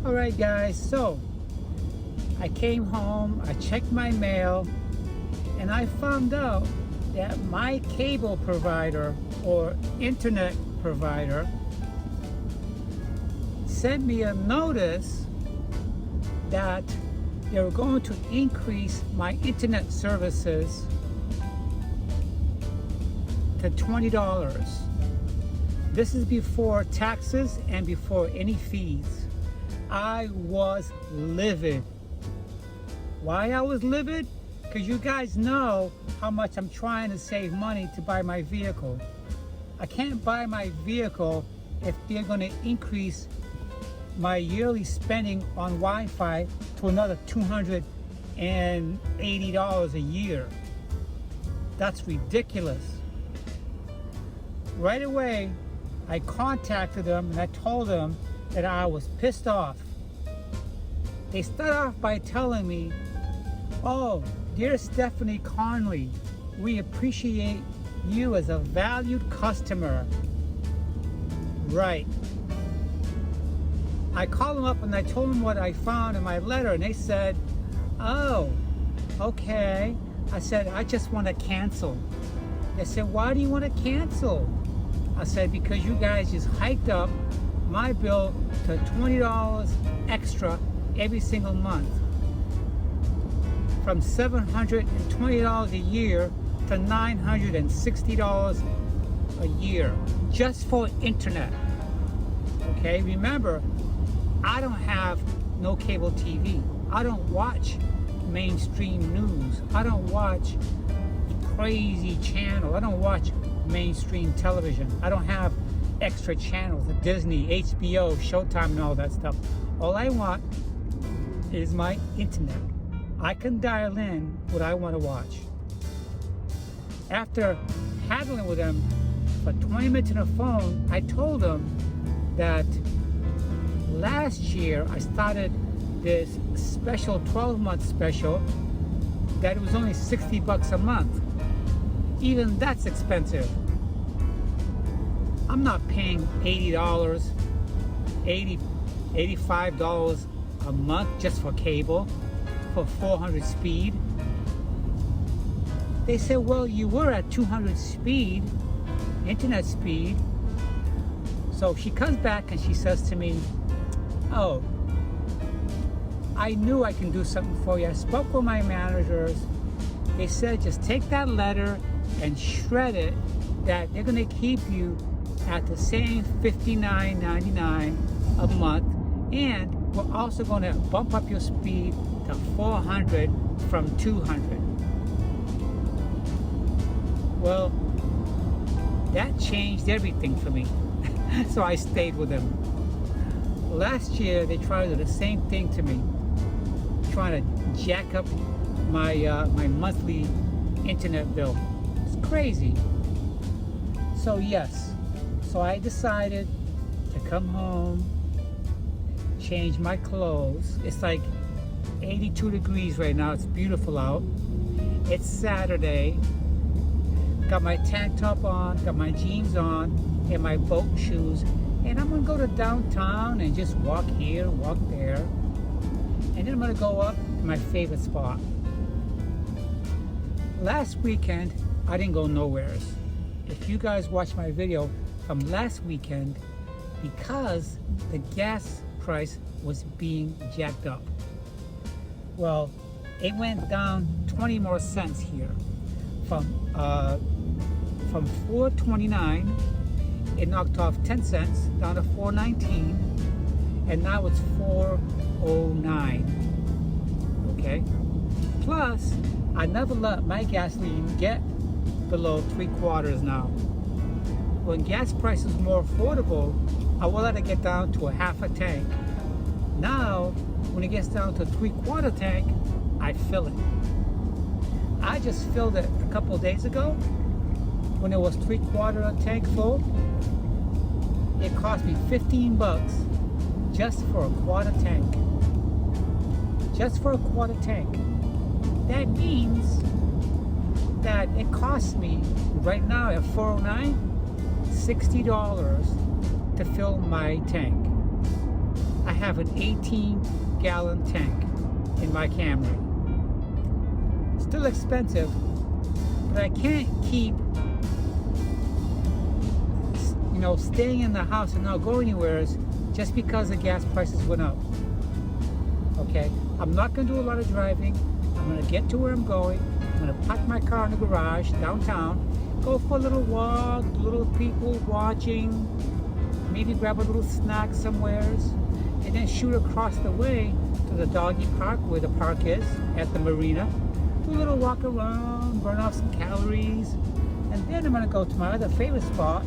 Alright guys, so I came home, I checked my mail, and I found out that my cable provider or internet provider sent me a notice that they were going to increase my internet services to $20. This is before taxes and before any fees. I was livid. Why I was livid? Because you guys know how much I'm trying to save money to buy my vehicle. I can't buy my vehicle if they're going to increase my yearly spending on Wi-Fi to another $280 a year. That's ridiculous. Right away, I contacted them and I told them that I was pissed off. They start off by telling me, "Oh, dear Stephanie Conley, we appreciate you as a valued customer." Right. I called them up and I told them what I found in my letter, and they said, "Oh, okay." I said, "I just want to cancel." They said, "Why do you want to cancel?" I said, "Because you guys just hiked up my bill to $20 extra every single month. From $720 a year to $960 a year just for internet." Okay, remember, I don't have no cable TV. I don't watch mainstream news. I don't watch crazy channel. I don't watch mainstream television. I don't have extra channels, Disney, HBO, Showtime, and all that stuff. All I want is my internet. I can dial in what I want to watch. After haggling with them for 20 minutes on the phone, I told them that last year I started this special 12-month special that it was only $60 a month. Even that's expensive. I'm not paying $80, $85 a month just for cable for 400 speed. They said, "Well, you were at 200 speed, internet speed." So she comes back and she says to me, "Oh, I knew I can do something for you. I spoke with my managers. They said just take that letter and shred it, that they're going to keep you at the same $59.99 a month, and we're also going to bump up your speed to 400 from 200. Well, that changed everything for me. So I stayed with them. Last year, they tried to do the same thing to me, trying to jack up my my monthly internet bill. It's crazy. So yes, so I decided to come home, change my clothes. It's like 82 degrees right now. It's beautiful out. It's Saturday. Got my tank top on, got my jeans on, and my boat shoes. And I'm gonna go to downtown and just walk here, walk there. And then I'm gonna go up to my favorite spot. Last weekend, I didn't go nowhere. If you guys watched my video from last weekend, because the gas price was being jacked up. Well, it went down 20 more cents here. From $4.29, it knocked off 10 cents down to $4.19, and now it's $4.09. Okay? Plus, I never let my gasoline get below 3/4 now. When gas price is more affordable, I will let it get down to a half a tank. Now, when it gets down to 3/4 tank, I fill it. I just filled it a couple of days ago when it was 3/4 tank full. It cost me $15 just for a quarter tank. Just for a quarter tank. That means that it costs me right now at $4.09, $60 to fill my tank. I have an 18-gallon tank in my Camry. Still expensive, but I can't keep, staying in the house and not go anywhere just because the gas prices went up. Okay, I'm not going to do a lot of driving. I'm going to get to where I'm going. I'm going to park my car in the garage downtown, go for a little walk, little people watching, maybe grab a little snack somewheres, and then shoot across the way to the doggy park where the park is at the marina. Do a little walk around, burn off some calories, and then I'm going to go to my other favorite spot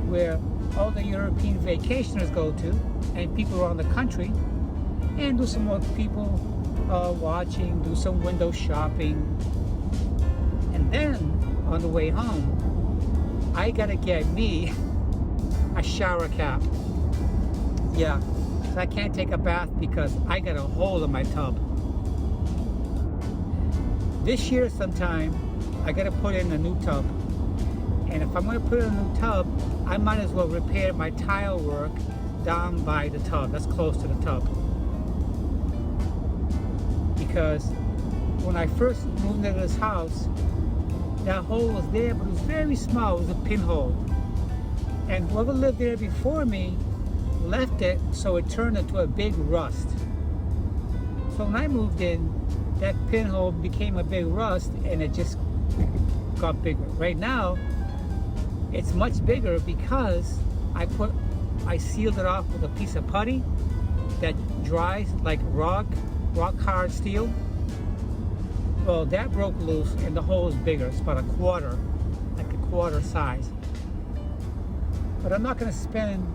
where all the European vacationers go to and people around the country, and do some more people watching, do some window shopping. And then on the way home, I gotta get me a shower cap. Yeah, so I can't take a bath because I got a hole in my tub. This year sometime, I gotta put in a new tub. And if I'm gonna put in a new tub, I might as well repair my tile work down by the tub. That's close to the tub. Because when I first moved into this house, that hole was there, but it was very small. It was a pinhole. And whoever lived there before me left it, so it turned into a big rust. So when I moved in, that pinhole became a big rust, and it just got bigger. Right now, it's much bigger because I sealed it off with a piece of putty that dries like rock hard steel. Well, that broke loose and the hole is bigger. It's about a quarter size. But I'm not going to spend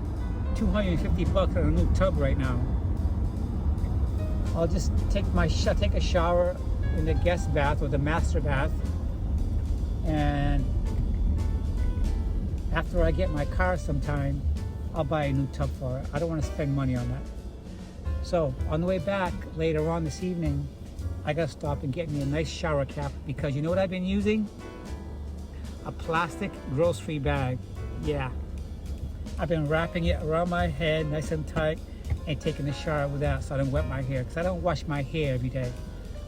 $250 on a new tub right now. I'll just take a shower in the guest bath or the master bath, and after I get my car sometime, I'll buy a new tub for it. I don't want to spend money on that. So on the way back later on this evening, I gotta stop and get me a nice shower cap, because you know what I've been using? A plastic grocery bag. Yeah, I've been wrapping it around my head nice and tight and taking a shower with that so I don't wet my hair, because I don't wash my hair every day.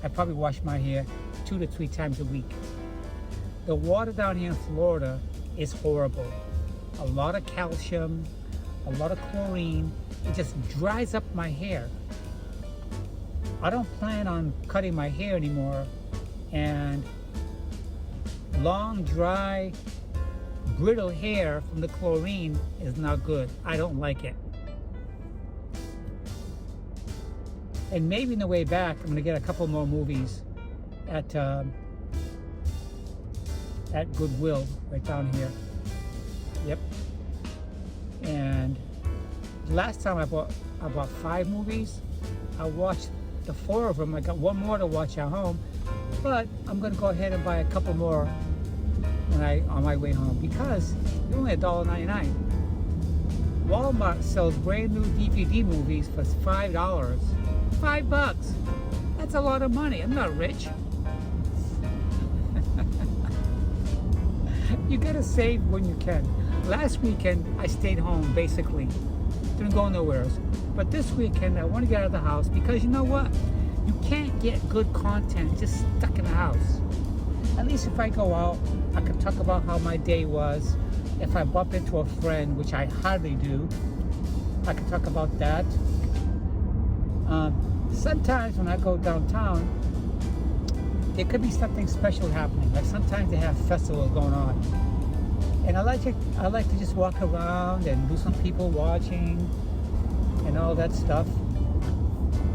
I probably wash my hair 2 to 3 times a week. The water down here in Florida is horrible. A lot of calcium, a lot of chlorine. It just dries up my hair. I don't plan on cutting my hair anymore, and long, dry, brittle hair from the chlorine is not good. I don't like it. And maybe on the way back, I'm gonna get a couple more movies at Goodwill right down here. Yep. And last time I bought 5 movies. I watched the 4 of them. I got 1 more to watch at home, but I'm gonna go ahead and buy a couple more on my way home, because they're only $1.99. Walmart sells brand new DVD movies for $5. $5. That's a lot of money. I'm not rich. You gotta save when you can. Last weekend I stayed home basically. Didn't go nowhere. But this weekend I want to get out of the house, because you know what? You can't get good content just stuck in the house. At least if I go out, I can talk about how my day was. If I bump into a friend, which I hardly do, I can talk about that. Sometimes when I go downtown, there could be something special happening. Like sometimes they have festivals going on. And I like to just walk around and do some people watching and all that stuff.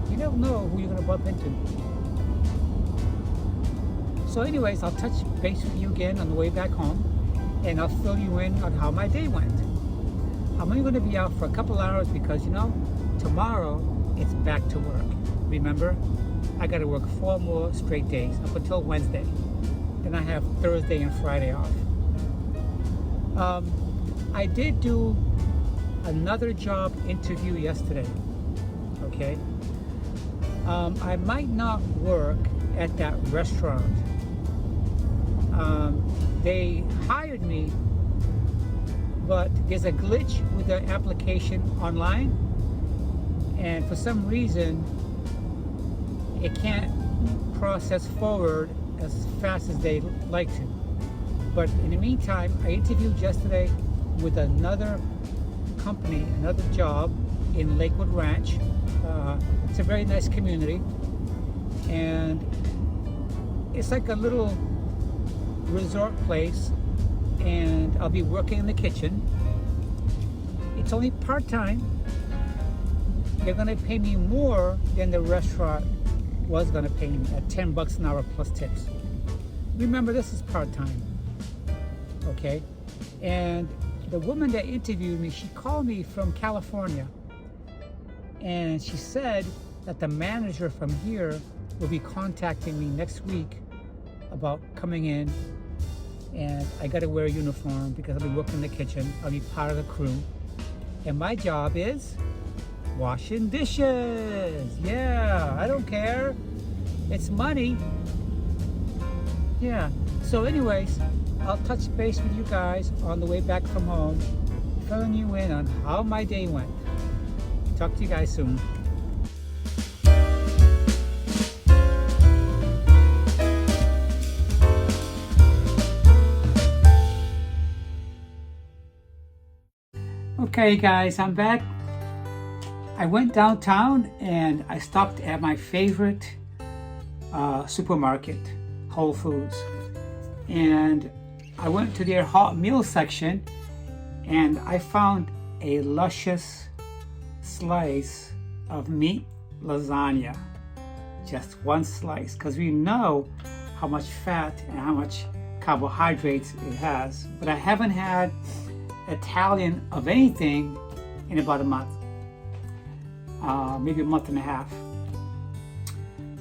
You never know who you're going to bump into. So anyways, I'll touch base with you again on the way back home, and I'll fill you in on how my day went. I'm only going to be out for a couple hours because, tomorrow it's back to work. Remember, I got to work 4 more straight days up until Wednesday. Then I have Thursday and Friday off. I did do another job interview yesterday. Okay. I might not work at that restaurant. They hired me, but there's a glitch with the application online, and for some reason it can't process forward as fast as they like to. But in the meantime, I interviewed yesterday with another company, another job in Lakewood Ranch. It's a very nice community, and it's like a little resort place, and I'll be working in the kitchen. It's only part-time. They're gonna pay me more than the restaurant was gonna pay me at $10 an hour plus tips. Remember, this is part-time, okay? And the woman that interviewed me, she called me from California, and she said that the manager from here will be contacting me next week about coming in, and I gotta wear a uniform because I'll be working in the kitchen. I'll be part of the crew, and my job is washing dishes. Yeah, I don't care. It's money. Yeah. So anyways, I'll touch base with you guys on the way back from home, filling you in on how my day went. Talk to you guys soon. Okay guys, I'm back. I went downtown and I stopped at my favorite supermarket, Whole Foods. And I went to their hot meal section and I found a luscious slice of meat lasagna. Just one slice, because we know how much fat and how much carbohydrates it has. But I haven't had Italian of anything in about a month. Maybe a month and a half.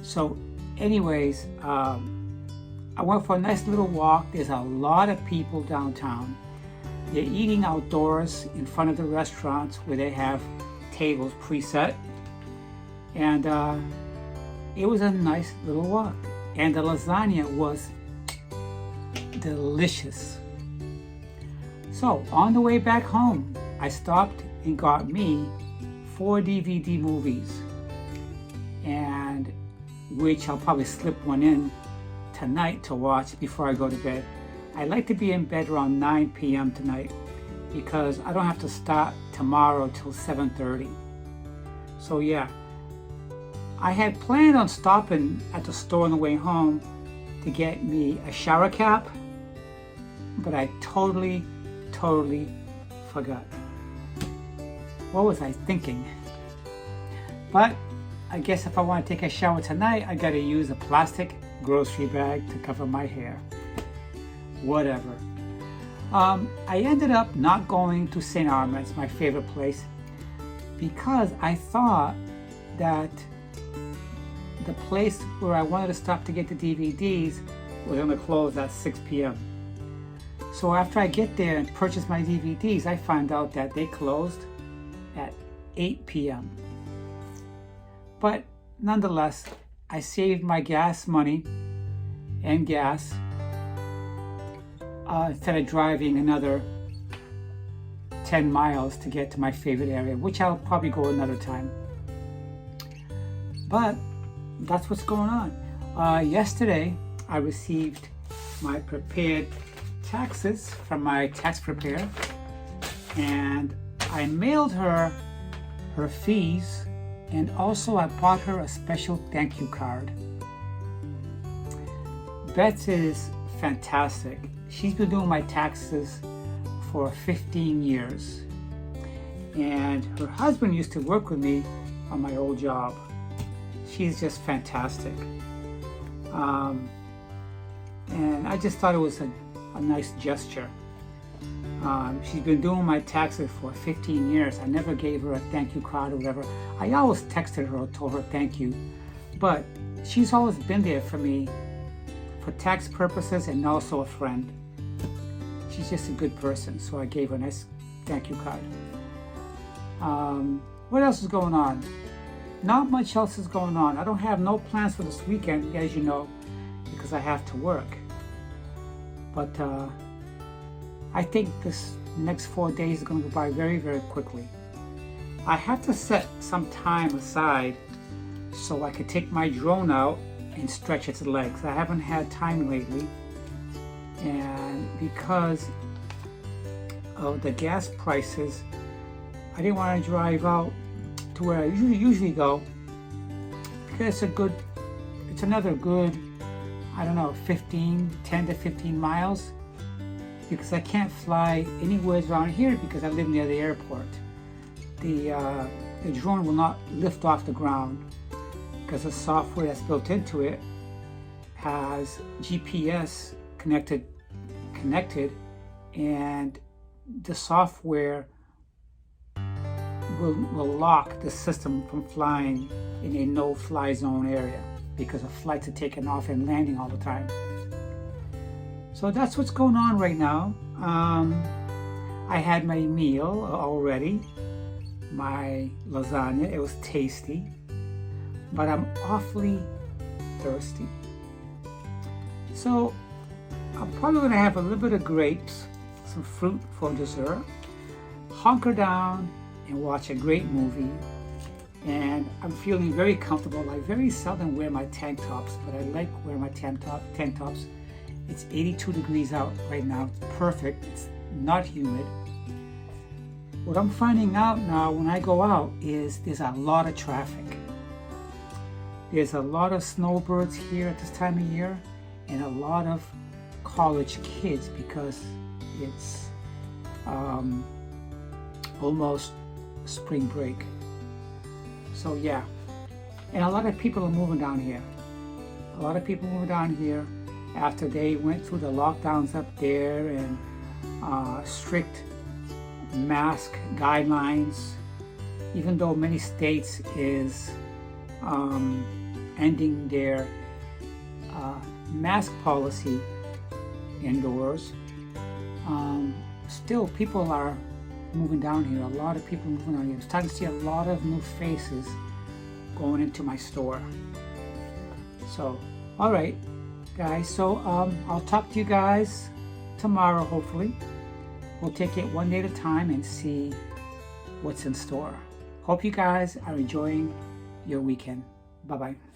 So anyways, I went for a nice little walk. There's a lot of people downtown. They're eating outdoors in front of the restaurants where they have tables preset. And it was a nice little walk. And the lasagna was delicious. So on the way back home, I stopped and got me 4 DVD movies, and which I'll probably slip one in tonight to watch before I go to bed. I like to be in bed around 9 p.m. tonight because I don't have to start tomorrow till 7:30. So yeah, I had planned on stopping at the store on the way home to get me a shower cap, but I totally forgot. What was I thinking? But I guess if I want to take a shower tonight, I gotta use a plastic grocery bag to cover my hair. Whatever. I ended up not going to St. Armand's, my favorite place, because I thought that the place where I wanted to stop to get the DVDs was going to close at 6 p.m. So after I get there and purchase my DVDs, I find out that they closed at 8 p.m. But nonetheless, I saved my gas money and gas instead of driving another 10 miles to get to my favorite area, which I'll probably go another time. But that's what's going on. Yesterday, I received my prepared taxes from my tax preparer, and I mailed her her fees, and also I bought her a special thank you card. Beth is fantastic. She's been doing my taxes for 15 years, and her husband used to work with me on my old job. She's just fantastic. And I just thought it was a nice gesture. She's been doing my taxes for 15 years. I never gave her a thank you card or whatever. I always texted her or told her thank you, but she's always been there for me for tax purposes and also a friend. She's just a good person, so I gave her a nice thank you card. What else is going on? Not much else is going on. I don't have no plans for this weekend, as you know, because I have to work. But I think this next 4 days is going to go by very, very quickly. I have to set some time aside so I could take my drone out and stretch its legs. I haven't had time lately, and because of the gas prices, I didn't want to drive out to where I usually go, because it's another good, I don't know, 10 to 15 miles, because I can't fly anywhere around here because I live near the airport. The drone will not lift off the ground because the software that's built into it has GPS connected, and the software will lock the system from flying in a no-fly zone area, because the flights are taking off and landing all the time. So that's what's going on right now. I had my meal already, my lasagna. It was tasty, but I'm awfully thirsty. So I'm probably gonna have a little bit of grapes, some fruit for dessert, hunker down and watch a great movie. And I'm feeling very comfortable. I very seldom wear my tank tops, but I like wearing my tank tops. It's 82 degrees out right now. It's perfect. It's not humid. What I'm finding out now when I go out is there's a lot of traffic. There's a lot of snowbirds here at this time of year, and a lot of college kids, because it's almost spring break. So yeah, and a lot of people are moving down here. A lot of people moving down here after they went through the lockdowns up there and strict mask guidelines. Even though many states is ending their mask policy indoors, still people are moving down here. A lot of people moving down here. I'm starting to see a lot of new faces going into my store. So, all right, guys. So I'll talk to you guys tomorrow. Hopefully, we'll take it one day at a time and see what's in store. Hope you guys are enjoying your weekend. Bye bye.